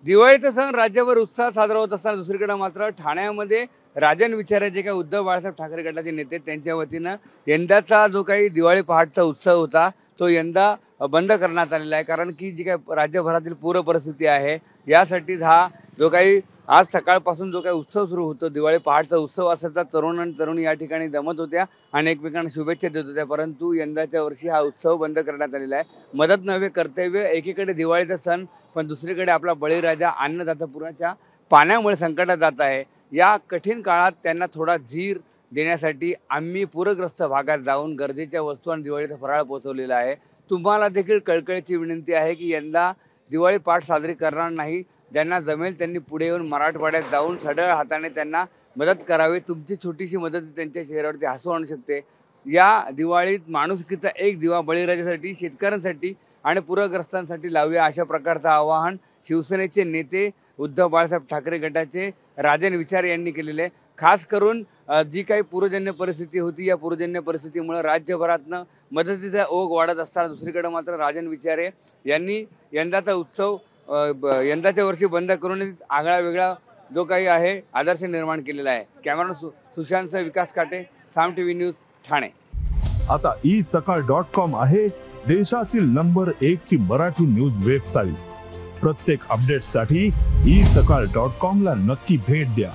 दिवाळीचा सण राज्यभर उत्साहात साजरा होत असताना दुसरीकडे मात्र ठाण्यामध्ये राजन विचारे जे काही उद्धव बाळासाहेब ठाकरे गटाचे नेते त्यांच्या वतीनं यंदाचा जो काही दिवाळी पहाटचा उत्सव होता तो यंदा बंद करण्यात आलेला आहे। कारण की जी काही राज्यभरातील पूर परिस्थिती आहे यासाठी हा जो काही आज सकाळपासून जो काही उत्सव सुरू होतो दिवाळी पहाटचा उत्सव असायचा, तरुण आणि तरुणी या ठिकाणी जमत होत्या आणि एकमेकांना शुभेच्छा देत होत्या। परंतु यंदाच्या वर्षी हा उत्सव बंद करण्यात आलेला आहे। मदत नव्हे कर्तव्य, एकीकडे दिवाळीचा सण पण दुसरीकडे आपला बळीराजा अन्नदाता पुराच्या पाण्यामुळे संकटात जात आहे। या कठीण काळात त्यांना थोडा धीर देण्यासाठी आम्ही पूरग्रस्त भागात जाऊन गरजेच्या वस्तू आणि दिवाळीचा फराळ पोहोचवलेला आहे। तुम्हाला देखील कळकळीची विनंती आहे की यंदा दिवाळी पहाट साजरी करणार नाही, ज्यांना जमेल त्यांनी पुढे येऊन मराठवाड्यात जाऊन सढळ हाताने त्यांना मदत करावी। तुमची छोटीशी मदत त्यांच्या चेहऱ्यावरती हसू आणू शकते। या दिवाळीत माणुसकीचा एक दिवा बळीराजासाठी, शेतकऱ्यांसाठी आणि पूरग्रस्तांसाठी लावूया, अशा प्रकारचं आवाहन शिवसेनेचे नेते उद्धव बाळासाहेब ठाकरे गटाचे राजन विचारे यांनी केलेले आहे। खास करून जी काही पूरजन्य परिस्थिती होती या पूरजन्य परिस्थितीमुळे राज्यभरातनं मदतीचा ओघ वाढत असताना दुसरीकडे मात्र राजन विचारे यांनी यंदाचा उत्सव यंदाच्या वर्षी बंद करून आगळा वेगळा जो काही आहे आदर्श निर्माण केलेला आहे। कॅमेरा सुशांतसह विकास काटे, साम टीव्ही न्यूज, ठाणे। आता isakal.com आहे देशातील नंबर 1 ची मराठी न्यूज वेबसाईट। प्रत्येक अपडेटसाठी isakal.com ला नक्की भेट द्या।